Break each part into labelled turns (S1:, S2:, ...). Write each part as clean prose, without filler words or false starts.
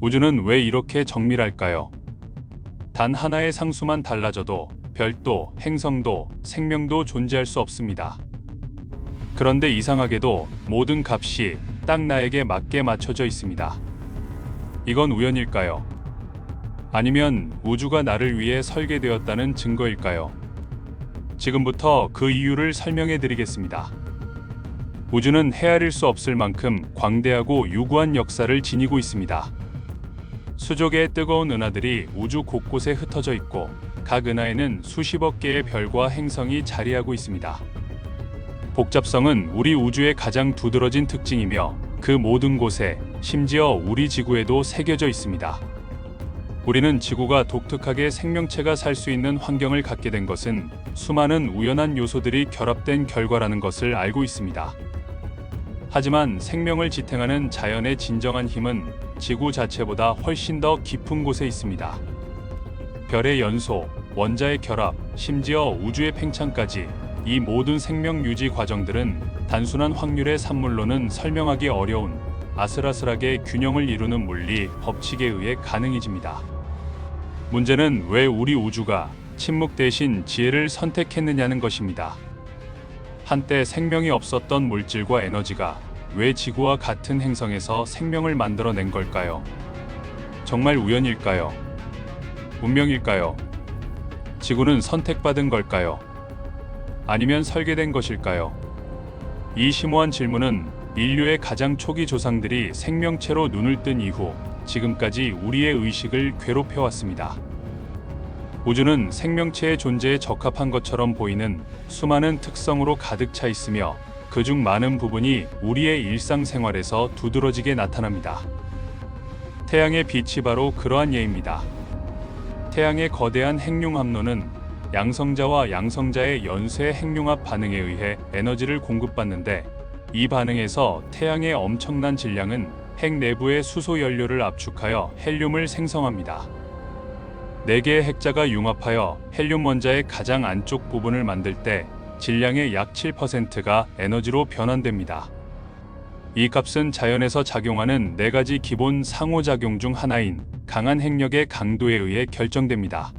S1: 우주는 왜 이렇게 정밀할까요? 단 하나의 상수만 달라져도 별도, 행성도, 생명도 존재할 수 없습니다. 그런데 이상하게도 모든 값이 딱 나에게 맞게 맞춰져 있습니다. 이건 우연일까요? 아니면 우주가 나를 위해 설계되었다는 증거일까요? 지금부터 그 이유를 설명해 드리겠습니다. 우주는 헤아릴 수 없을 만큼 광대하고 유구한 역사를 지니고 있습니다. 수조 개의 뜨거운 은하들이 우주 곳곳에 흩어져 있고 각 은하에는 수십억 개의 별과 행성이 자리하고 있습니다. 복잡성은 우리 우주의 가장 두드러진 특징이며 그 모든 곳에, 심지어 우리 지구에도 새겨져 있습니다. 우리는 지구가 독특하게 생명체가 살 수 있는 환경을 갖게 된 것은 수많은 우연한 요소들이 결합된 결과라는 것을 알고 있습니다. 하지만 생명을 지탱하는 자연의 진정한 힘은 지구 자체보다 훨씬 더 깊은 곳에 있습니다. 별의 연소, 원자의 결합, 심지어 우주의 팽창까지 이 모든 생명 유지 과정들은 단순한 확률의 산물로는 설명하기 어려운 아슬아슬하게 균형을 이루는 물리 법칙에 의해 가능해집니다. 문제는 왜 우리 우주가 침묵 대신 지혜를 선택했느냐는 것입니다. 한때 생명이 없었던 물질과 에너지가 왜 지구와 같은 행성에서 생명을 만들어낸 걸까요? 정말 우연일까요? 운명일까요? 지구는 선택받은 걸까요? 아니면 설계된 것일까요? 이 심오한 질문은 인류의 가장 초기 조상들이 생명체로 눈을 뜬 이후 지금까지 우리의 의식을 괴롭혀왔습니다. 우주는 생명체의 존재에 적합한 것처럼 보이는 수많은 특성으로 가득 차 있으며 그중 많은 부분이 우리의 일상생활에서 두드러지게 나타납니다. 태양의 빛이 바로 그러한 예입니다. 태양의 거대한 핵융 합로는 양성자와 양성자의 연쇄 핵융합 반응에 의해 에너지를 공급받는데, 이 반응에서 태양의 엄청난 질량은 핵 내부의 수소 연료를 압축하여 헬륨을 생성합니다. 4개의 핵자가 융합하여 헬륨 원자의 가장 안쪽 부분을 만들 때 질량의 약 7%가 에너지로 변환됩니다. 이 값은 자연에서 작용하는 4가지 기본 상호작용 중 하나인 강한 핵력의 강도에 의해 결정됩니다.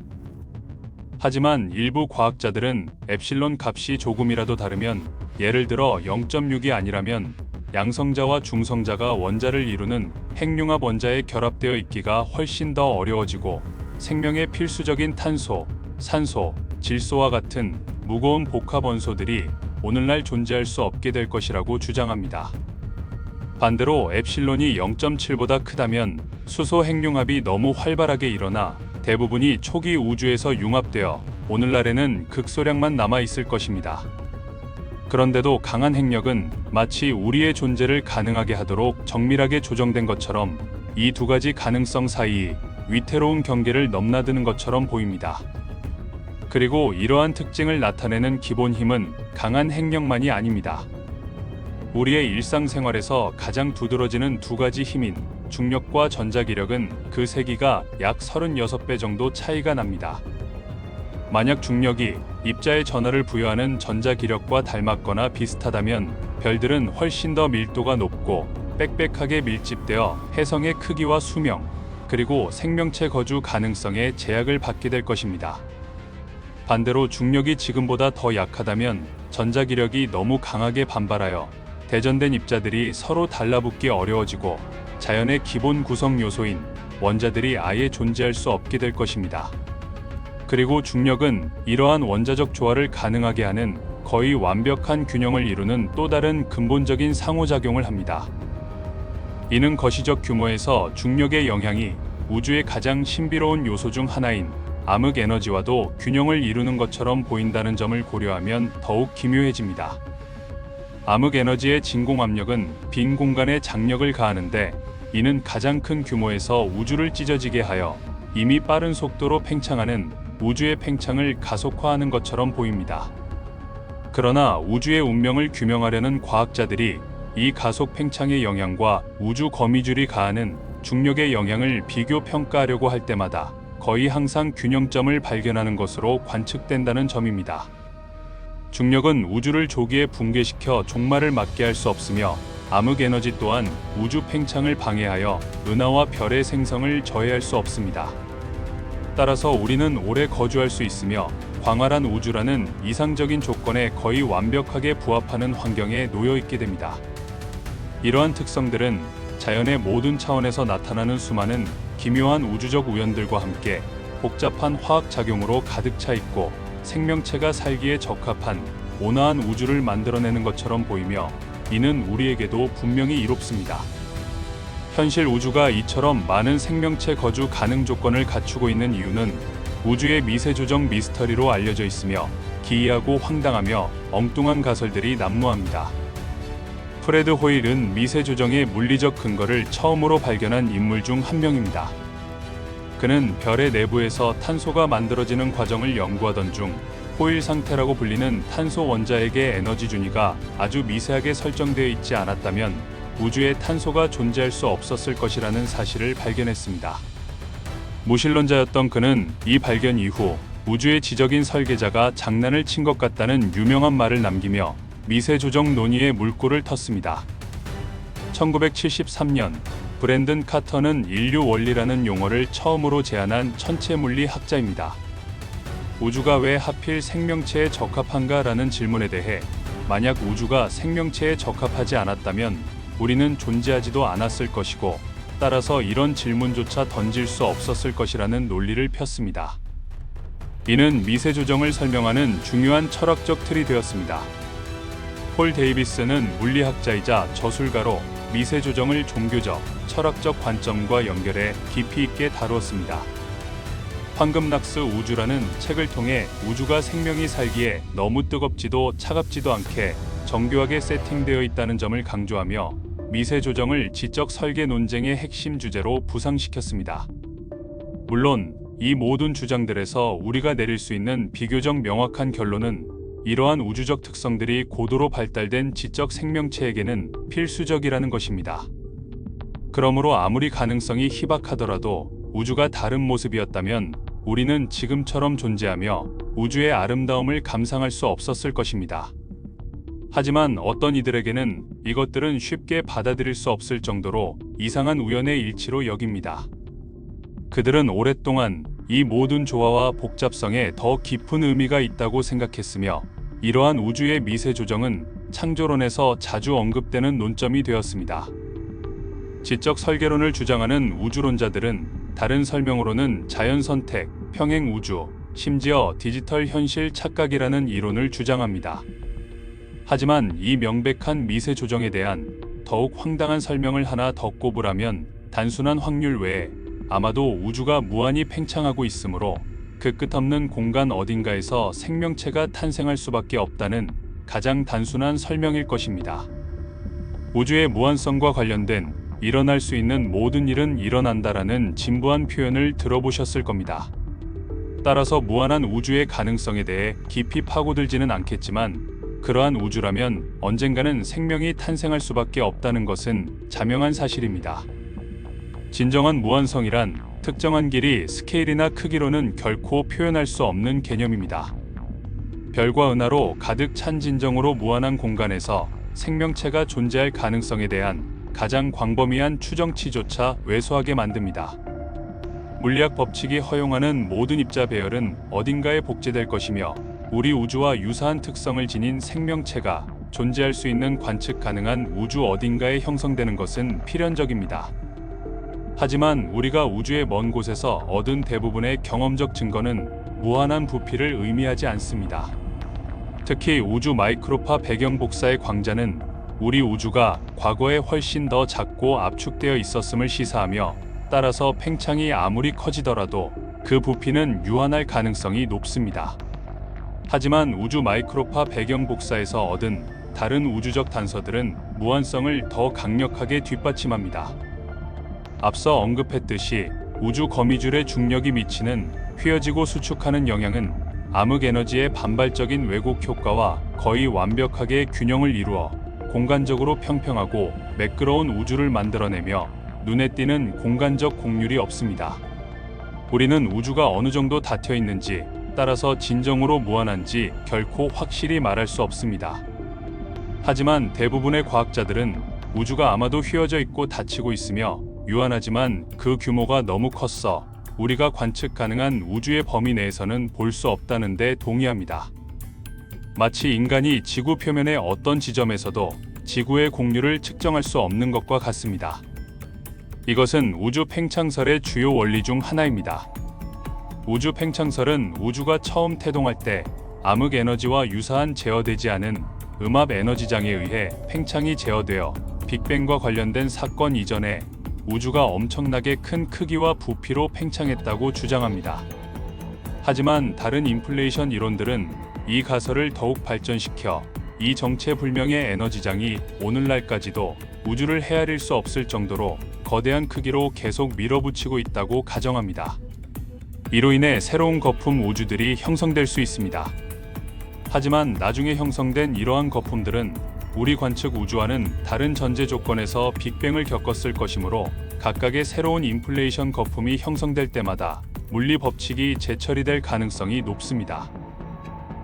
S1: 하지만 일부 과학자들은 엡실론 값이 조금이라도 다르면, 예를 들어 0.6이 아니라면 양성자와 중성자가 원자를 이루는 핵융합 원자에 결합되어 있기가 훨씬 더 어려워지고 생명의 필수적인 탄소, 산소, 질소와 같은 무거운 복합 원소들이 오늘날 존재할 수 없게 될 것이라고 주장합니다. 반대로 엡실론이 0.7보다 크다면 수소 핵융합이 너무 활발하게 일어나 대부분이 초기 우주에서 융합되어 오늘날에는 극소량만 남아 있을 것입니다. 그런데도 강한 핵력은 마치 우리의 존재를 가능하게 하도록 정밀하게 조정된 것처럼 이 두 가지 가능성 사이 위태로운 경계를 넘나드는 것처럼 보입니다. 그리고 이러한 특징을 나타내는 기본 힘은 강한 핵력만이 아닙니다. 우리의 일상생활에서 가장 두드러지는 2가지 힘인 중력과 전자기력은 그 세기가 약 36배 정도 차이가 납니다. 만약 중력이 입자의 전하를 부여하는 전자기력과 닮았거나 비슷하다면 별들은 훨씬 더 밀도가 높고 빽빽하게 밀집되어 해성의 크기와 수명, 그리고 생명체 거주 가능성에 제약을 받게 될 것입니다. 반대로 중력이 지금보다 더 약하다면 전자기력이 너무 강하게 반발하여 대전된 입자들이 서로 달라붙기 어려워지고 자연의 기본 구성 요소인 원자들이 아예 존재할 수 없게 될 것입니다. 그리고 중력은 이러한 원자적 조화를 가능하게 하는 거의 완벽한 균형을 이루는 또 다른 근본적인 상호작용을 합니다. 이는 거시적 규모에서 중력의 영향이 우주의 가장 신비로운 요소 중 하나인 암흑 에너지와도 균형을 이루는 것처럼 보인다는 점을 고려하면 더욱 기묘해집니다. 암흑 에너지의 진공 압력은 빈 공간에 장력을 가하는데, 이는 가장 큰 규모에서 우주를 찢어지게 하여 이미 빠른 속도로 팽창하는 우주의 팽창을 가속화하는 것처럼 보입니다. 그러나 우주의 운명을 규명하려는 과학자들이 이 가속 팽창의 영향과 우주 거미줄이 가하는 중력의 영향을 비교 평가하려고 할 때마다 거의 항상 균형점을 발견하는 것으로 관측된다는 점입니다. 중력은 우주를 조기에 붕괴시켜 종말을 맞게 할 수 없으며, 암흑 에너지 또한 우주 팽창을 방해하여 은하와 별의 생성을 저해할 수 없습니다. 따라서 우리는 오래 거주할 수 있으며 광활한 우주라는 이상적인 조건에 거의 완벽하게 부합하는 환경에 놓여 있게 됩니다. 이러한 특성들은 자연의 모든 차원에서 나타나는 수많은 기묘한 우주적 우연들과 함께 복잡한 화학 작용으로 가득 차 있고 생명체가 살기에 적합한 온화한 우주를 만들어내는 것처럼 보이며 이는 우리에게도 분명히 이롭습니다. 현실 우주가 이처럼 많은 생명체 거주 가능 조건을 갖추고 있는 이유는 우주의 미세 조정 미스터리로 알려져 있으며 기이하고 황당하며 엉뚱한 가설들이 난무합니다. 프레드 호일은 미세 조정의 물리적 근거를 처음으로 발견한 인물 중 한 명입니다. 그는 별의 내부에서 탄소가 만들어지는 과정을 연구하던 중 호일 상태라고 불리는 탄소 원자핵의 에너지 준위가 아주 미세하게 설정되어 있지 않았다면 우주에 탄소가 존재할 수 없었을 것이라는 사실을 발견했습니다. 무신론자였던 그는 이 발견 이후 우주의 지적인 설계자가 장난을 친 것 같다는 유명한 말을 남기며 미세 조정 논의의 물꼬를 텄습니다. 1973년 브랜든 카터는 인류 원리라는 용어를 처음으로 제안한 천체 물리 학자입니다. 우주가 왜 하필 생명체에 적합한가라는 질문에 대해 만약 우주가 생명체에 적합하지 않았다면 우리는 존재하지도 않았을 것이고 따라서 이런 질문조차 던질 수 없었을 것이라는 논리를 폈습니다. 이는 미세 조정을 설명하는 중요한 철학적 틀이 되었습니다. 폴 데이비스는 물리학자이자 저술가로 미세 조정을 종교적, 철학적 관점과 연결해 깊이 있게 다루었습니다. 황금낙스 우주라는 책을 통해 우주가 생명이 살기에 너무 뜨겁지도 차갑지도 않게 정교하게 세팅되어 있다는 점을 강조하며 미세 조정을 지적 설계 논쟁의 핵심 주제로 부상시켰습니다. 물론 이 모든 주장들에서 우리가 내릴 수 있는 비교적 명확한 결론은 이러한 우주적 특성들이 고도로 발달된 지적 생명체에게는 필수적이라는 것입니다. 그러므로 아무리 가능성이 희박하더라도 우주가 다른 모습이었다면 우리는 지금처럼 존재하며 우주의 아름다움을 감상할 수 없었을 것입니다. 하지만 어떤 이들에게는 이것들은 쉽게 받아들일 수 없을 정도로 이상한 우연의 일치로 여깁니다. 그들은 오랫동안 이 모든 조화와 복잡성에 더 깊은 의미가 있다고 생각했으며 이러한 우주의 미세 조정은 창조론에서 자주 언급되는 논점이 되었습니다. 지적 설계론을 주장하는 우주론자들은 다른 설명으로는 자연 선택, 평행 우주, 심지어 디지털 현실 착각이라는 이론을 주장합니다. 하지만 이 명백한 미세 조정에 대한 더욱 황당한 설명을 하나 더 꼽으라면 단순한 확률 외에 아마도 우주가 무한히 팽창하고 있으므로 그 끝없는 공간 어딘가에서 생명체가 탄생할 수밖에 없다는 가장 단순한 설명일 것입니다. 우주의 무한성과 관련된 일어날 수 있는 모든 일은 일어난다라는 진부한 표현을 들어보셨을 겁니다. 따라서 무한한 우주의 가능성에 대해 깊이 파고들지는 않겠지만 그러한 우주라면 언젠가는 생명이 탄생할 수밖에 없다는 것은 자명한 사실입니다. 진정한 무한성이란 특정한 길이 스케일이나 크기로는 결코 표현할 수 없는 개념입니다. 별과 은하로 가득 찬 진정으로 무한한 공간에서 생명체가 존재할 가능성에 대한 가장 광범위한 추정치조차 왜소하게 만듭니다. 물리학 법칙이 허용하는 모든 입자 배열은 어딘가에 복제될 것이며 우리 우주와 유사한 특성을 지닌 생명체가 존재할 수 있는 관측 가능한 우주 어딘가에 형성되는 것은 필연적입니다. 하지만 우리가 우주의 먼 곳에서 얻은 대부분의 경험적 증거는 무한한 부피를 의미하지 않습니다. 특히 우주 마이크로파 배경 복사의 광자는 우리 우주가 과거에 훨씬 더 작고 압축되어 있었음을 시사하며 따라서 팽창이 아무리 커지더라도 그 부피는 유한할 가능성이 높습니다. 하지만 우주 마이크로파 배경 복사에서 얻은 다른 우주적 단서들은 무한성을 더 강력하게 뒷받침합니다. 앞서 언급했듯이 우주 거미줄의 중력이 미치는 휘어지고 수축하는 영향은 암흑 에너지의 반발적인 왜곡 효과와 거의 완벽하게 균형을 이루어 공간적으로 평평하고 매끄러운 우주를 만들어내며 눈에 띄는 공간적 곡률이 없습니다. 우리는 우주가 어느 정도 닫혀 있는지 따라서 진정으로 무한한지 결코 확실히 말할 수 없습니다. 하지만 대부분의 과학자들은 우주가 아마도 휘어져 있고 닫히고 있으며 유한하지만 그 규모가 너무 컸어 우리가 관측 가능한 우주의 범위 내에서는 볼 수 없다는 데 동의합니다. 마치 인간이 지구 표면의 어떤 지점에서도 지구의 공률을 측정할 수 없는 것과 같습니다. 이것은 우주 팽창설의 주요 원리 중 하나입니다. 우주 팽창설은 우주가 처음 태동할 때 암흑 에너지와 유사한 제어되지 않은 음압 에너지장에 의해 팽창이 제어되어 빅뱅과 관련된 사건 이전에 우주가 엄청나게 큰 크기와 부피로 팽창했다고 주장합니다. 하지만 다른 인플레이션 이론들은 이 가설을 더욱 발전시켜 이 정체불명의 에너지장이 오늘날까지도 우주를 헤아릴 수 없을 정도로 거대한 크기로 계속 밀어붙이고 있다고 가정합니다. 이로 인해 새로운 거품 우주들이 형성될 수 있습니다. 하지만 나중에 형성된 이러한 거품들은 우리 관측 우주와는 다른 전제 조건에서 빅뱅을 겪었을 것이므로 각각의 새로운 인플레이션 거품이 형성될 때마다 물리 법칙이 재처리될 가능성이 높습니다.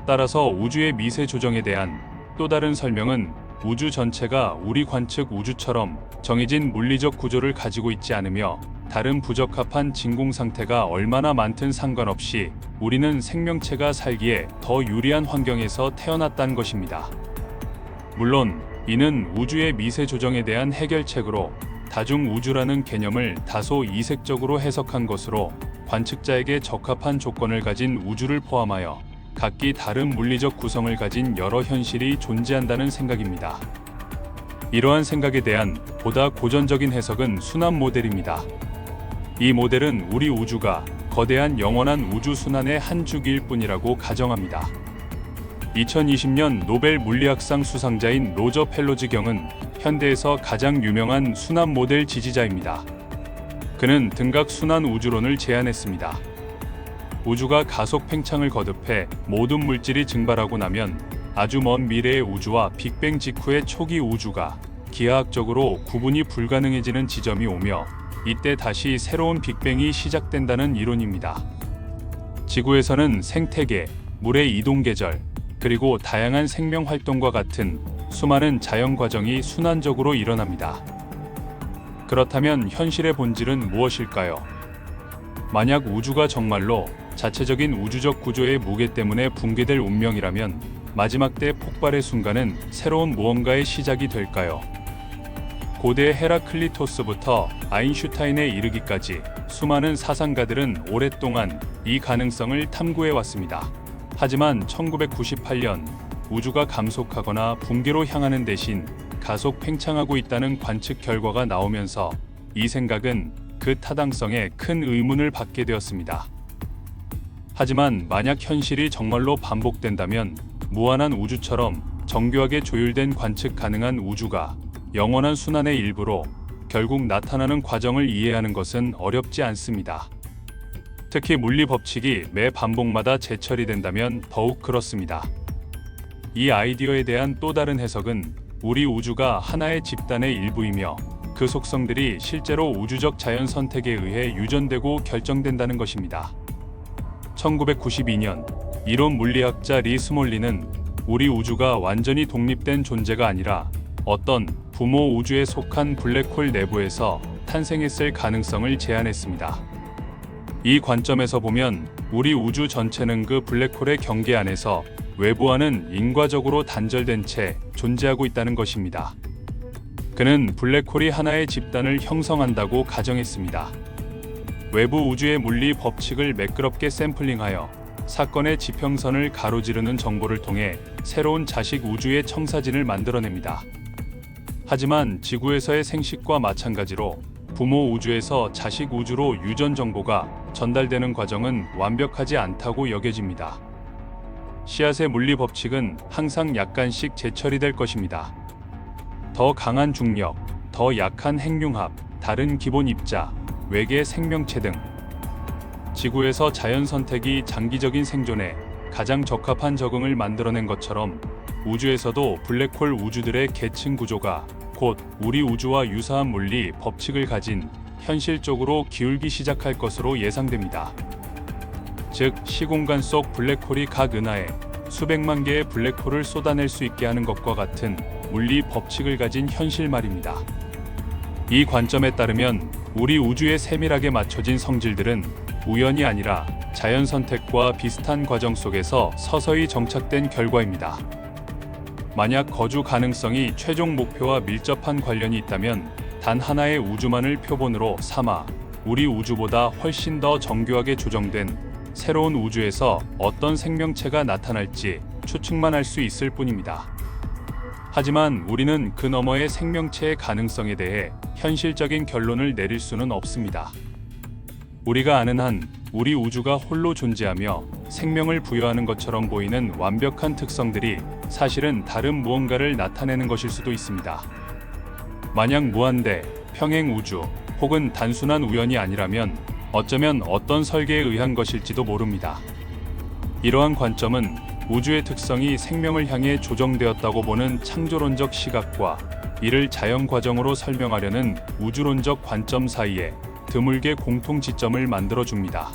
S1: 따라서 우주의 미세 조정에 대한 또 다른 설명은 우주 전체가 우리 관측 우주처럼 정해진 물리적 구조를 가지고 있지 않으며 다른 부적합한 진공 상태가 얼마나 많든 상관없이 우리는 생명체가 살기에 더 유리한 환경에서 태어났다는 것입니다. 물론 이는 우주의 미세 조정에 대한 해결책으로 다중 우주라는 개념을 다소 이색적으로 해석한 것으로 관측자에게 적합한 조건을 가진 우주를 포함하여 각기 다른 물리적 구성을 가진 여러 현실이 존재한다는 생각입니다. 이러한 생각에 대한 보다 고전적인 해석은 순환 모델입니다. 이 모델은 우리 우주가 거대한 영원한 우주 순환의 한 주기일 뿐이라고 가정합니다. 2020년 노벨 물리학상 수상자인 로저 펠로즈 경은 현대에서 가장 유명한 순환 모델 지지자입니다. 그는 등각 순환 우주론을 제안했습니다. 우주가 가속 팽창을 거듭해 모든 물질이 증발하고 나면 아주 먼 미래의 우주와 빅뱅 직후의 초기 우주가 기하학적으로 구분이 불가능해지는 지점이 오며 이때 다시 새로운 빅뱅이 시작된다는 이론입니다. 지구에서는 생태계, 물의 이동 계절, 그리고 다양한 생명 활동과 같은 수많은 자연 과정이 순환적으로 일어납니다. 그렇다면 현실의 본질은 무엇일까요? 만약 우주가 정말로 자체적인 우주적 구조의 무게 때문에 붕괴될 운명이라면 마지막 때 폭발의 순간은 새로운 무언가의 시작이 될까요? 고대 헤라클리토스부터 아인슈타인에 이르기까지 수많은 사상가들은 오랫동안 이 가능성을 탐구해 왔습니다. 하지만 1998년 우주가 감속하거나 붕괴로 향하는 대신 가속 팽창하고 있다는 관측 결과가 나오면서 이 생각은 그 타당성에 큰 의문을 받게 되었습니다. 하지만 만약 현실이 정말로 반복된다면 무한한 우주처럼 정교하게 조율된 관측 가능한 우주가 영원한 순환의 일부로 결국 나타나는 과정을 이해하는 것은 어렵지 않습니다. 특히 물리 법칙이 매 반복마다 재처리된다면 더욱 그렇습니다. 이 아이디어에 대한 또 다른 해석은 우리 우주가 하나의 집단의 일부이며 그 속성들이 실제로 우주적 자연 선택에 의해 유전되고 결정된다는 것입니다. 1992년 이론 물리학자 리 스몰리는 우리 우주가 완전히 독립된 존재가 아니라 어떤 부모 우주에 속한 블랙홀 내부에서 탄생했을 가능성을 제안했습니다. 이 관점에서 보면 우리 우주 전체는 그 블랙홀의 경계 안에서 외부와는 인과적으로 단절된 채 존재하고 있다는 것입니다. 그는 블랙홀이 하나의 집단을 형성한다고 가정했습니다. 외부 우주의 물리 법칙을 매끄럽게 샘플링하여 사건의 지평선을 가로지르는 정보를 통해 새로운 자식 우주의 청사진을 만들어냅니다. 하지만 지구에서의 생식과 마찬가지로 부모 우주에서 자식 우주로 유전 정보가 전달되는 과정은 완벽하지 않다고 여겨집니다. 씨앗의 물리 법칙은 항상 약간씩 재처리될 것입니다. 더 강한 중력, 더 약한 핵융합, 다른 기본 입자, 외계 생명체 등 지구에서 자연 선택이 장기적인 생존에 가장 적합한 적응을 만들어낸 것처럼 우주에서도 블랙홀 우주들의 계층 구조가 곧 우리 우주와 유사한 물리 법칙을 가진 현실적으로 기울기 시작할 것으로 예상됩니다. 즉 시공간 속 블랙홀이 각 은하에 수백만 개의 블랙홀을 쏟아낼 수 있게 하는 것과 같은 물리 법칙을 가진 현실 말입니다. 이 관점에 따르면 우리 우주에 세밀하게 맞춰진 성질들은 우연이 아니라 자연 선택과 비슷한 과정 속에서 서서히 정착된 결과입니다. 만약 거주 가능성이 최종 목표와 밀접한 관련이 있다면 단 하나의 우주만을 표본으로 삼아 우리 우주보다 훨씬 더 정교하게 조정된 새로운 우주에서 어떤 생명체가 나타날지 추측만 할 수 있을 뿐입니다. 하지만 우리는 그 너머의 생명체의 가능성에 대해 현실적인 결론을 내릴 수는 없습니다. 우리가 아는 한 우리 우주가 홀로 존재하며 생명을 부여하는 것처럼 보이는 완벽한 특성들이 사실은 다른 무언가를 나타내는 것일 수도 있습니다. 만약 무한대, 평행 우주 혹은 단순한 우연이 아니라면 어쩌면 어떤 설계에 의한 것일지도 모릅니다. 이러한 관점은 우주의 특성이 생명을 향해 조정되었다고 보는 창조론적 시각과 이를 자연 과정으로 설명하려는 우주론적 관점 사이에 드물게 공통지점을 만들어줍니다.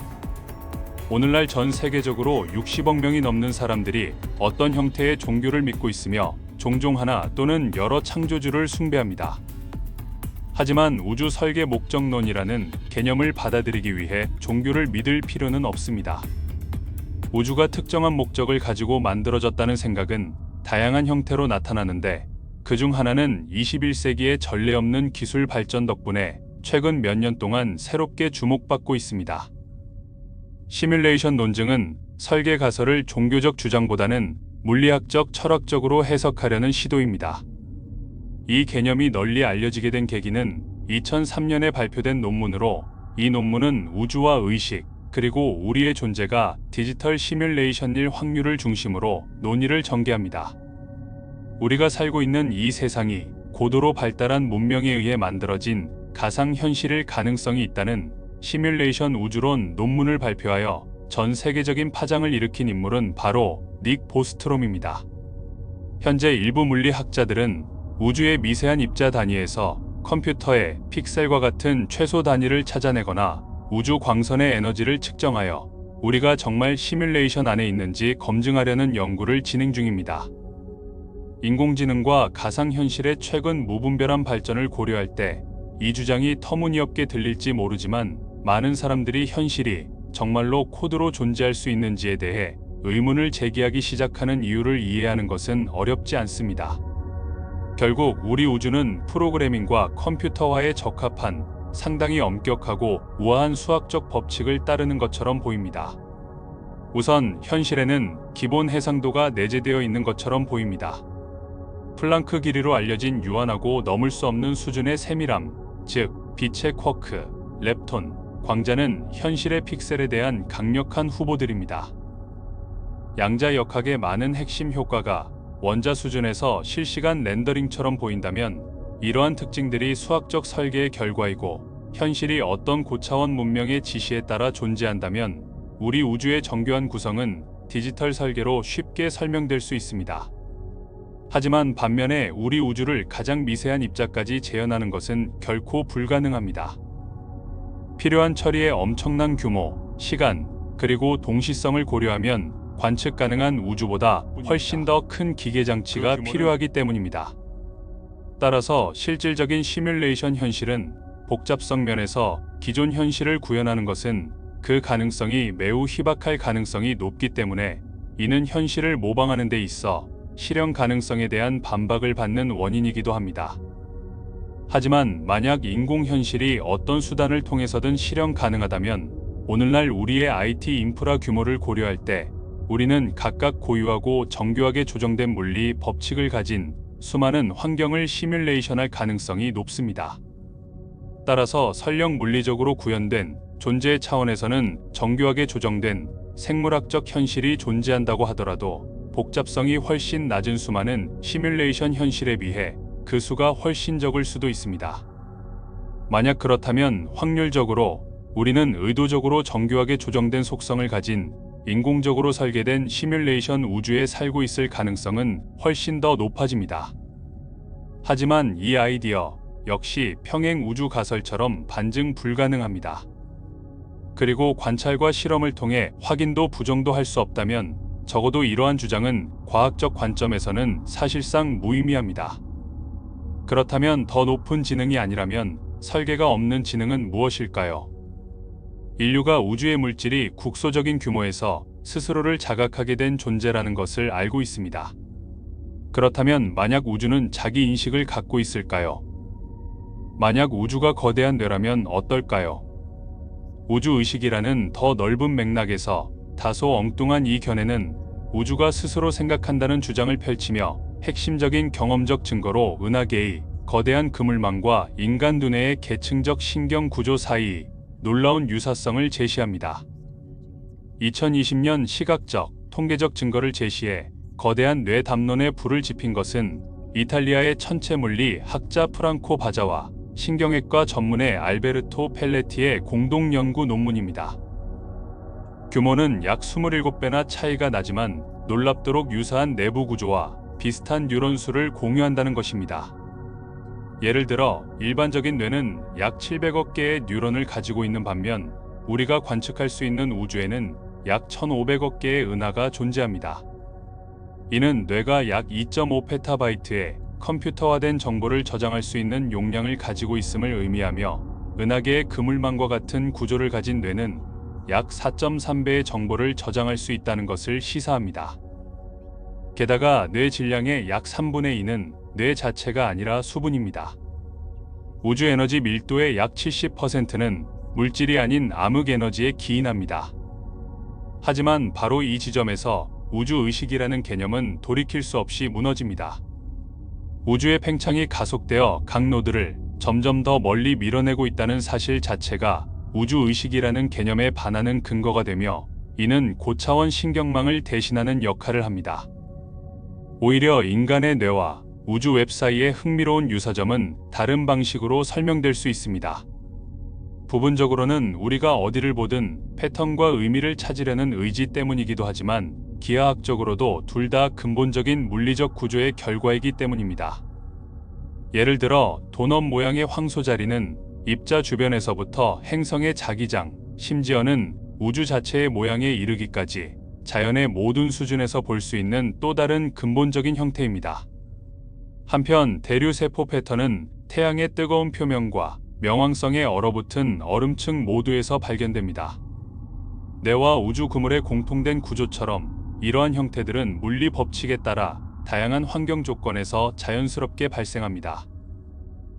S1: 오늘날 전 세계적으로 60억 명이 넘는 사람들이 어떤 형태의 종교를 믿고 있으며 종종 하나 또는 여러 창조주를 숭배합니다. 하지만 우주 설계 목적론이라는 개념을 받아들이기 위해 종교를 믿을 필요는 없습니다. 우주가 특정한 목적을 가지고 만들어졌다는 생각은 다양한 형태로 나타나는데 그중 하나는 21세기의 전례 없는 기술 발전 덕분에 최근 몇 년 동안 새롭게 주목받고 있습니다. 시뮬레이션 논증은 설계 가설을 종교적 주장보다는 물리학적, 철학적으로 해석하려는 시도입니다. 이 개념이 널리 알려지게 된 계기는 2003년에 발표된 논문으로 이 논문은 우주와 의식, 그리고 우리의 존재가 디지털 시뮬레이션일 확률을 중심으로 논의를 전개합니다. 우리가 살고 있는 이 세상이 고도로 발달한 문명에 의해 만들어진 가상현실일 가능성이 있다는 시뮬레이션 우주론 논문을 발표하여 전 세계적인 파장을 일으킨 인물은 바로 닉 보스트롬입니다. 현재 일부 물리학자들은 우주의 미세한 입자 단위에서 컴퓨터의 픽셀과 같은 최소 단위를 찾아내거나 우주 광선의 에너지를 측정하여 우리가 정말 시뮬레이션 안에 있는지 검증하려는 연구를 진행 중입니다. 인공지능과 가상현실의 최근 무분별한 발전을 고려할 때 이 주장이 터무니없게 들릴지 모르지만 많은 사람들이 현실이 정말로 코드로 존재할 수 있는지에 대해 의문을 제기하기 시작하는 이유를 이해하는 것은 어렵지 않습니다. 결국 우리 우주는 프로그래밍과 컴퓨터화에 적합한 상당히 엄격하고 우아한 수학적 법칙을 따르는 것처럼 보입니다. 우선 현실에는 기본 해상도가 내재되어 있는 것처럼 보입니다. 플랑크 길이로 알려진 유한하고 넘을 수 없는 수준의 세밀함, 즉 빛의 쿼크, 렙톤, 광자는 현실의 픽셀에 대한 강력한 후보들입니다. 양자역학의 많은 핵심 효과가 원자 수준에서 실시간 렌더링처럼 보인다면 이러한 특징들이 수학적 설계의 결과이고 현실이 어떤 고차원 문명의 지시에 따라 존재한다면 우리 우주의 정교한 구성은 디지털 설계로 쉽게 설명될 수 있습니다. 하지만 반면에 우리 우주를 가장 미세한 입자까지 재현하는 것은 결코 불가능합니다. 필요한 처리의 엄청난 규모, 시간, 그리고 동시성을 고려하면 관측 가능한 우주보다 훨씬 더 큰 기계 장치가 필요하기 때문입니다. 따라서 실질적인 시뮬레이션 현실은 복잡성 면에서 기존 현실을 구현하는 것은 그 가능성이 매우 희박할 가능성이 높기 때문에 이는 현실을 모방하는 데 있어 실현 가능성에 대한 반박을 받는 원인이기도 합니다. 하지만 만약 인공현실이 어떤 수단을 통해서든 실현 가능하다면 오늘날 우리의 IT 인프라 규모를 고려할 때 우리는 각각 고유하고 정교하게 조정된 물리 법칙을 가진 수많은 환경을 시뮬레이션할 가능성이 높습니다. 따라서 설령 물리적으로 구현된 존재 차원에서는 정교하게 조정된 생물학적 현실이 존재한다고 하더라도 복잡성이 훨씬 낮은 수많은 시뮬레이션 현실에 비해 그 수가 훨씬 적을 수도 있습니다. 만약 그렇다면 확률적으로 우리는 의도적으로 정교하게 조정된 속성을 가진 인공적으로 설계된 시뮬레이션 우주에 살고 있을 가능성은 훨씬 더 높아집니다. 하지만 이 아이디어 역시 평행 우주 가설처럼 반증 불가능합니다. 그리고 관찰과 실험을 통해 확인도 부정도 할 수 없다면 적어도 이러한 주장은 과학적 관점에서는 사실상 무의미합니다. 그렇다면 더 높은 지능이 아니라면 설계가 없는 지능은 무엇일까요? 인류가 우주의 물질이 국소적인 규모에서 스스로를 자각하게 된 존재라는 것을 알고 있습니다. 그렇다면 만약 우주는 자기 인식을 갖고 있을까요? 만약 우주가 거대한 뇌라면 어떨까요? 우주의식이라는 더 넓은 맥락에서 다소 엉뚱한 이 견해는 우주가 스스로 생각한다는 주장을 펼치며 핵심적인 경험적 증거로 은하계의 거대한 그물망과 인간 두뇌의 계층적 신경 구조 사이 놀라운 유사성을 제시합니다. 2020년 시각적, 통계적 증거를 제시해 거대한 뇌 담론에 불을 지핀 것은 이탈리아의 천체물리 학자 프랑코 바자와 신경외과 전문의 알베르토 펠레티의 공동 연구 논문입니다. 규모는 약 27배나 차이가 나지만 놀랍도록 유사한 내부 구조와 비슷한 뉴런 수를 공유한다는 것입니다. 예를 들어 일반적인 뇌는 약 700억 개의 뉴런을 가지고 있는 반면 우리가 관측할 수 있는 우주에는 약 1500억 개의 은하가 존재합니다. 이는 뇌가 약 2.5 페타바이트의 컴퓨터화된 정보를 저장할 수 있는 용량을 가지고 있음을 의미하며 은하계의 그물망과 같은 구조를 가진 뇌는 약 4.3배의 정보를 저장할 수 있다는 것을 시사합니다. 게다가 뇌 질량의 약 3분의 2는 뇌 자체가 아니라 수분입니다. 우주 에너지 밀도의 약 70%는 물질이 아닌 암흑 에너지에 기인합니다. 하지만 바로 이 지점에서 우주의식이라는 개념은 돌이킬 수 없이 무너집니다. 우주의 팽창이 가속되어 각 노드를 점점 더 멀리 밀어내고 있다는 사실 자체가 우주의식이라는 개념에 반하는 근거가 되며 이는 고차원 신경망을 대신하는 역할을 합니다. 오히려 인간의 뇌와 우주 웹 사이의 흥미로운 유사점은 다른 방식으로 설명될 수 있습니다. 부분적으로는 우리가 어디를 보든 패턴과 의미를 찾으려는 의지 때문이기도 하지만 기하학적으로도 둘 다 근본적인 물리적 구조의 결과이기 때문입니다. 예를 들어 도넛 모양의 황소 자리는 입자 주변에서부터 행성의 자기장, 심지어는 우주 자체의 모양에 이르기까지 자연의 모든 수준에서 볼 수 있는 또 다른 근본적인 형태입니다. 한편 대류세포 패턴은 태양의 뜨거운 표면과 명왕성에 얼어붙은 얼음층 모두에서 발견됩니다. 뇌와 우주 그물의 공통된 구조처럼 이러한 형태들은 물리 법칙에 따라 다양한 환경 조건에서 자연스럽게 발생합니다.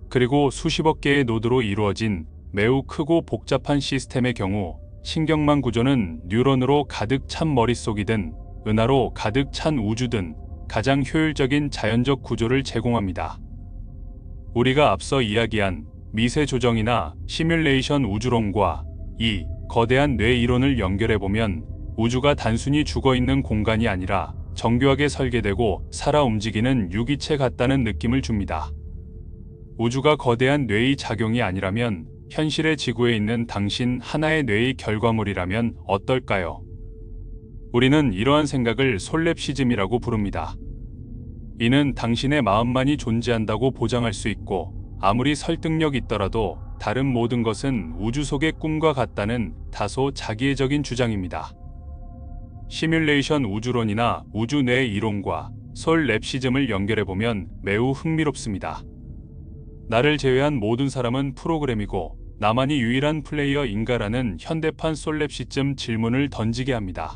S1: 그리고 수십억 개의 노드로 이루어진 매우 크고 복잡한 시스템의 경우 신경망 구조는 뉴런으로 가득 찬 머릿속이든 은하로 가득 찬 우주든 가장 효율적인 자연적 구조를 제공합니다. 우리가 앞서 이야기한 미세 조정이나 시뮬레이션 우주론과 이 거대한 뇌 이론을 연결해보면 우주가 단순히 죽어있는 공간이 아니라 정교하게 설계되고 살아 움직이는 유기체 같다는 느낌을 줍니다. 우주가 거대한 뇌의 작용이 아니라면 현실의 지구에 있는 당신 하나의 뇌의 결과물이라면 어떨까요? 우리는 이러한 생각을 솔랩시즘이라고 부릅니다. 이는 당신의 마음만이 존재한다고 보장할 수 있고 아무리 설득력 있더라도 다른 모든 것은 우주 속의 꿈과 같다는 다소 자기애적인 주장입니다. 시뮬레이션 우주론이나 우주 뇌 이론과 솔랩시즘을 연결해보면 매우 흥미롭습니다. 나를 제외한 모든 사람은 프로그램이고 나만이 유일한 플레이어인가라는 현대판 솔랩시즘 질문을 던지게 합니다.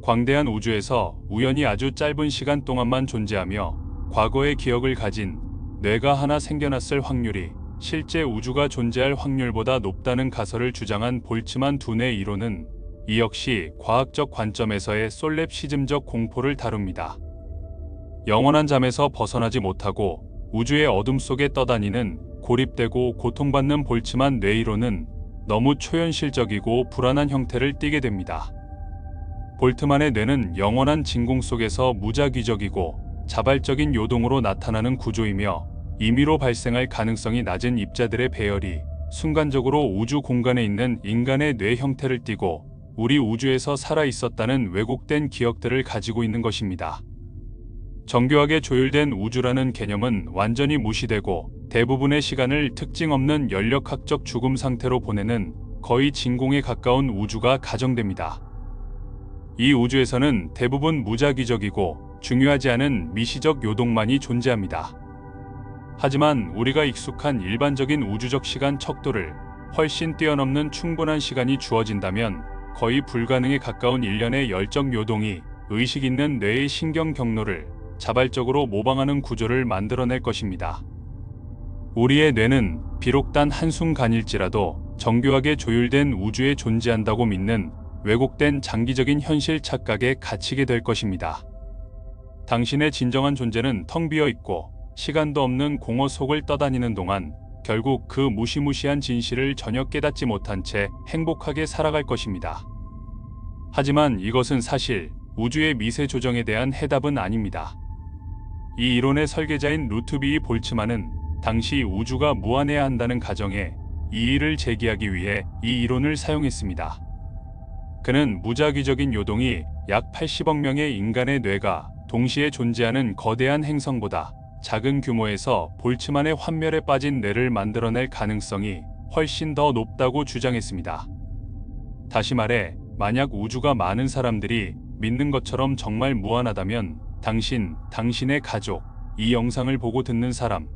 S1: 광대한 우주에서 우연히 아주 짧은 시간 동안만 존재하며 과거의 기억을 가진 뇌가 하나 생겨났을 확률이 실제 우주가 존재할 확률보다 높다는 가설을 주장한 볼츠만 두뇌 이론은 이 역시 과학적 관점에서의 솔랩시즘적 공포를 다룹니다. 영원한 잠에서 벗어나지 못하고 우주의 어둠 속에 떠다니는 고립되고 고통받는 볼츠만 뇌 이론은 너무 초현실적이고 불안한 형태를 띠게 됩니다. 볼트만의 뇌는 영원한 진공 속에서 무작위적이고 자발적인 요동으로 나타나는 구조이며 임의로 발생할 가능성이 낮은 입자들의 배열이 순간적으로 우주 공간에 있는 인간의 뇌 형태를 띠고 우리 우주에서 살아 있었다는 왜곡된 기억들을 가지고 있는 것입니다. 정교하게 조율된 우주라는 개념은 완전히 무시되고 대부분의 시간을 특징 없는 연력학적 죽음 상태로 보내는 거의 진공에 가까운 우주가 가정됩니다. 이 우주에서는 대부분 무작위적이고 중요하지 않은 미시적 요동만이 존재합니다. 하지만 우리가 익숙한 일반적인 우주적 시간 척도를 훨씬 뛰어넘는 충분한 시간이 주어진다면 거의 불가능에 가까운 일련의 열적 요동이 의식 있는 뇌의 신경 경로를 자발적으로 모방하는 구조를 만들어낼 것입니다. 우리의 뇌는 비록 단 한순간일지라도 정교하게 조율된 우주에 존재한다고 믿는 왜곡된 장기적인 현실 착각에 갇히게 될 것입니다. 당신의 진정한 존재는 텅 비어 있고 시간도 없는 공허 속을 떠다니는 동안 결국 그 무시무시한 진실을 전혀 깨닫지 못한 채 행복하게 살아갈 것입니다. 하지만 이것은 사실 우주의 미세 조정에 대한 해답은 아닙니다. 이 이론의 설계자인 루트비 볼츠만은 당시 우주가 무한해야 한다는 가정에 이의를 제기하기 위해 이 이론을 사용했습니다. 그는 무작위적인 요동이 약 80억 명의 인간의 뇌가 동시에 존재하는 거대한 행성보다 작은 규모에서 볼츠만의 환멸에 빠진 뇌를 만들어낼 가능성이 훨씬 더 높다고 주장했습니다. 다시 말해, 만약 우주가 많은 사람들이 믿는 것처럼 정말 무한하다면 당신의 가족, 이 영상을 보고 듣는 사람,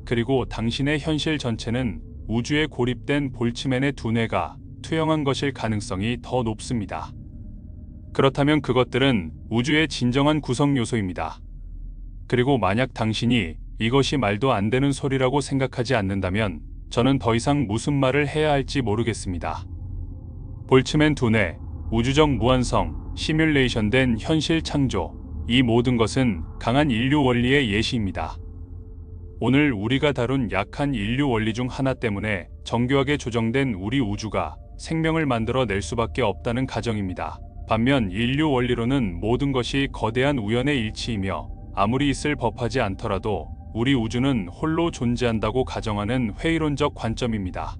S1: 그리고 당신의 현실 전체는 우주에 고립된 볼츠맨의 두뇌가 투영한 것일 가능성이 더 높습니다. 그렇다면 그것들은 우주의 진정한 구성 요소입니다. 그리고 만약 당신이 이것이 말도 안 되는 소리라고 생각하지 않는다면 저는 더 이상 무슨 말을 해야 할지 모르겠습니다. 볼츠맨 두뇌, 우주적 무한성, 시뮬레이션된 현실 창조, 이 모든 것은 강한 인류 원리의 예시입니다. 오늘 우리가 다룬 약한 인류 원리 중 하나 때문에 정교하게 조정된 우리 우주가 생명을 만들어 낼 수밖에 없다는 가정입니다. 반면 인류 원리로는 모든 것이 거대한 우연의 일치이며 아무리 있을 법하지 않더라도 우리 우주는 홀로 존재한다고 가정하는 회의론적 관점입니다.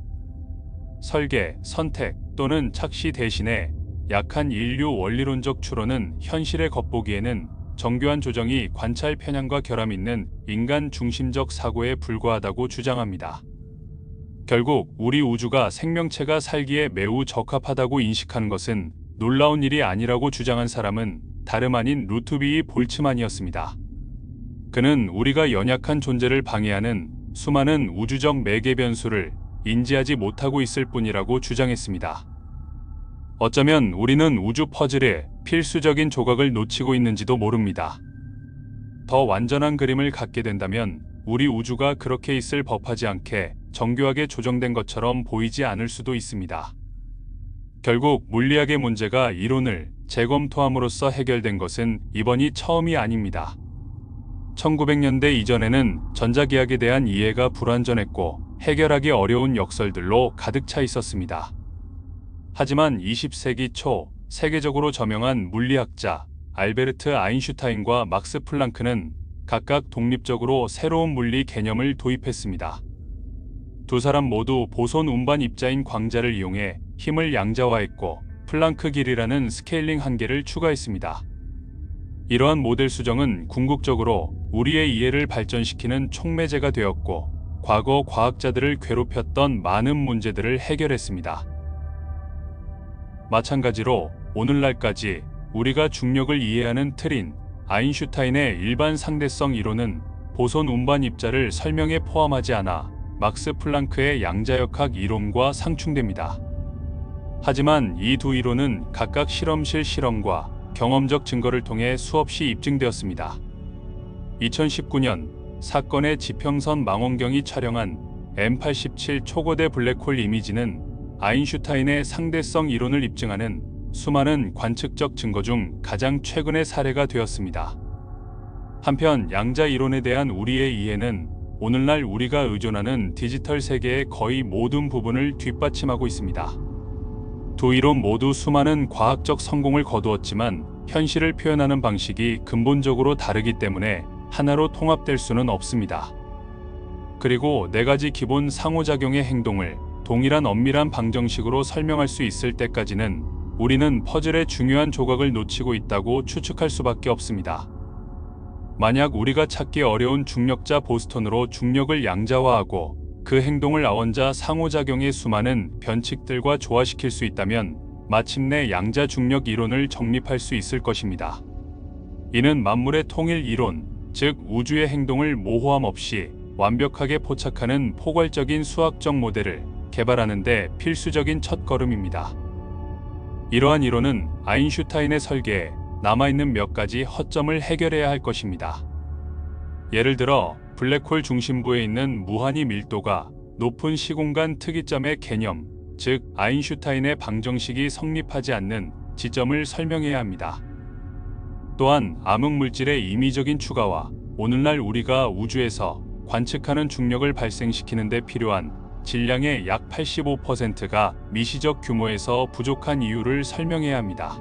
S1: 설계, 선택 또는 착시 대신에 약한 인류 원리론적 추론은 현실의 겉보기에는 정교한 조정이 관찰 편향과 결함 있는 인간 중심적 사고에 불과하다고 주장합니다. 결국 우리 우주가 생명체가 살기에 매우 적합하다고 인식하는 것은 놀라운 일이 아니라고 주장한 사람은 다름 아닌 루트비 볼츠만이었습니다. 그는 우리가 연약한 존재를 방해하는 수많은 우주적 매개 변수를 인지하지 못하고 있을 뿐이라고 주장했습니다. 어쩌면 우리는 우주 퍼즐의 필수적인 조각을 놓치고 있는지도 모릅니다. 더 완전한 그림을 갖게 된다면 우리 우주가 그렇게 있을 법하지 않게 정교하게 조정된 것처럼 보이지 않을 수도 있습니다. 결국 물리학의 문제가 이론을 재검토함으로써 해결된 것은 이번이 처음이 아닙니다. 1900년대 이전에는 전자기학에 대한 이해가 불완전했고 해결하기 어려운 역설들로 가득 차 있었습니다. 하지만 20세기 초 세계적으로 저명한 물리학자 알베르트 아인슈타인과 막스 플랑크는 각각 독립적으로 새로운 물리 개념을 도입했습니다. 두 사람 모두 보손 운반 입자인 광자를 이용해 힘을 양자화했고 플랑크 길이라는 스케일링 한계를 추가했습니다. 이러한 모델 수정은 궁극적으로 우리의 이해를 발전시키는 촉매제가 되었고 과거 과학자들을 괴롭혔던 많은 문제들을 해결했습니다. 마찬가지로 오늘날까지 우리가 중력을 이해하는 틀인 아인슈타인의 일반 상대성 이론은 보손 운반 입자를 설명에 포함하지 않아 막스 플랑크의 양자역학 이론과 상충됩니다. 하지만 이 두 이론은 각각 실험실 실험과 경험적 증거를 통해 수없이 입증되었습니다. 2019년 사건의 지평선 망원경이 촬영한 M87 초거대 블랙홀 이미지는 아인슈타인의 상대성 이론을 입증하는 수많은 관측적 증거 중 가장 최근의 사례가 되었습니다. 한편 양자 이론에 대한 우리의 이해는 오늘날 우리가 의존하는 디지털 세계의 거의 모든 부분을 뒷받침하고 있습니다. 두 이론 모두 수많은 과학적 성공을 거두었지만 현실을 표현하는 방식이 근본적으로 다르기 때문에 하나로 통합될 수는 없습니다. 그리고 네 가지 기본 상호작용의 행동을 동일한 엄밀한 방정식으로 설명할 수 있을 때까지는 우리는 퍼즐의 중요한 조각을 놓치고 있다고 추측할 수밖에 없습니다. 만약 우리가 찾기 어려운 중력자 보스턴으로 중력을 양자화하고 그 행동을 아원자 상호작용의 수많은 변칙들과 조화시킬 수 있다면 마침내 양자 중력 이론을 정립할 수 있을 것입니다. 이는 만물의 통일 이론, 즉 우주의 행동을 모호함 없이 완벽하게 포착하는 포괄적인 수학적 모델을 개발하는 데 필수적인 첫걸음입니다. 이러한 이론은 아인슈타인의 설계에 남아있는 몇 가지 허점을 해결해야 할 것입니다. 예를 들어 블랙홀 중심부에 있는 무한히 밀도가 높은 시공간 특이점의 개념, 즉 아인슈타인의 방정식이 성립하지 않는 지점을 설명해야 합니다. 또한 암흑물질의 임의적인 추가와 오늘날 우리가 우주에서 관측하는 중력을 발생시키는 데 필요한 질량의 약 85%가 미시적 규모에서 부족한 이유를 설명해야 합니다.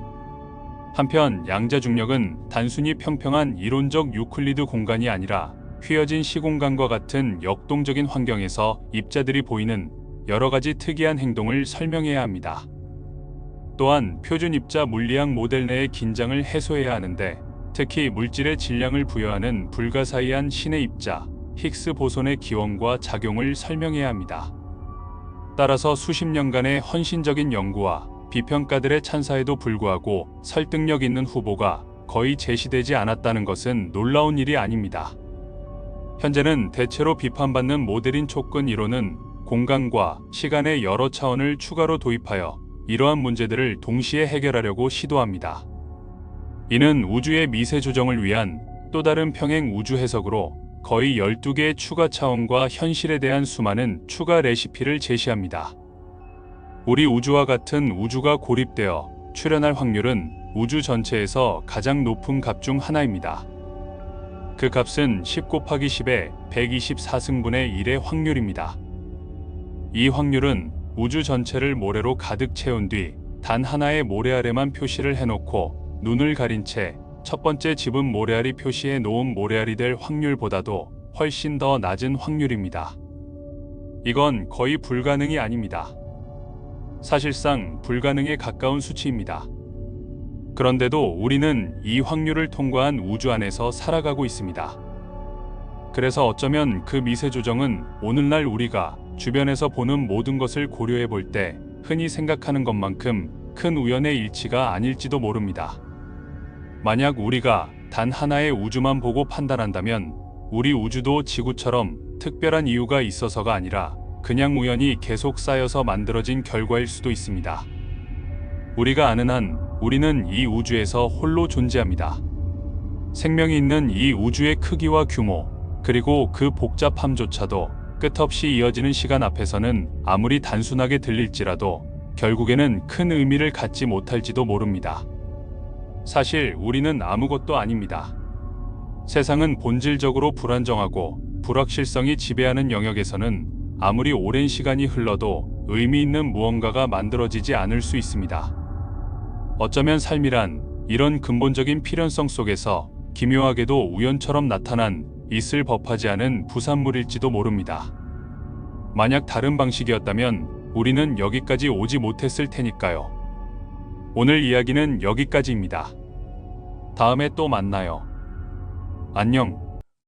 S1: 한편 양자중력은 단순히 평평한 이론적 유클리드 공간이 아니라 휘어진 시공간과 같은 역동적인 환경에서 입자들이 보이는 여러 가지 특이한 행동을 설명해야 합니다. 또한 표준 입자 물리학 모델 내의 긴장을 해소해야 하는데, 특히 물질의 질량을 부여하는 불가사의한 신의 입자, 힉스 보손의 기원과 작용을 설명해야 합니다. 따라서 수십 년간의 헌신적인 연구와 비평가들의 찬사에도 불구하고 설득력 있는 후보가 거의 제시되지 않았다는 것은 놀라운 일이 아닙니다. 현재는 대체로 비판받는 모델인 촉근 이론은 공간과 시간의 여러 차원을 추가로 도입하여 이러한 문제들을 동시에 해결하려고 시도합니다. 이는 우주의 미세 조정을 위한 또 다른 평행 우주 해석으로 거의 12개의 추가 차원과 현실에 대한 수많은 추가 레시피를 제시합니다. 우리 우주와 같은 우주가 고립되어 출현할 확률은 우주 전체에서 가장 높은 값 중 하나입니다. 그 값은 10 곱하기 10의 124승분의 1의 확률입니다. 이 확률은 우주 전체를 모래로 가득 채운 뒤 단 하나의 모래 아래만 표시를 해놓고 눈을 가린 채 첫 번째 집은 모래알이 표시해 놓은 모래알이 될 확률보다도 훨씬 더 낮은 확률입니다. 이건 거의 불가능이 아닙니다. 사실상 불가능에 가까운 수치입니다. 그런데도 우리는 이 확률을 통과한 우주 안에서 살아가고 있습니다. 그래서 어쩌면 그 미세 조정은 오늘날 우리가 주변에서 보는 모든 것을 고려해 볼 때 흔히 생각하는 것만큼 큰 우연의 일치가 아닐지도 모릅니다. 만약 우리가 단 하나의 우주만 보고 판단한다면 우리 우주도 지구처럼 특별한 이유가 있어서가 아니라 그냥 우연히 계속 쌓여서 만들어진 결과일 수도 있습니다. 우리가 아는 한 우리는 이 우주에서 홀로 존재합니다. 생명이 있는 이 우주의 크기와 규모, 그리고 그 복잡함조차도 끝없이 이어지는 시간 앞에서는 아무리 단순하게 들릴지라도 결국에는 큰 의미를 갖지 못할지도 모릅니다. 사실 우리는 아무것도 아닙니다. 세상은 본질적으로 불안정하고 불확실성이 지배하는 영역에서는 아무리 오랜 시간이 흘러도 의미 있는 무언가가 만들어지지 않을 수 있습니다. 어쩌면 삶이란 이런 근본적인 필연성 속에서 기묘하게도 우연처럼 나타난 있을 법하지 않은 부산물일지도 모릅니다. 만약 다른 방식이었다면 우리는 여기까지 오지 못했을 테니까요. 오늘 이야기는 여기까지입니다. 다음에 또 만나요. 안녕.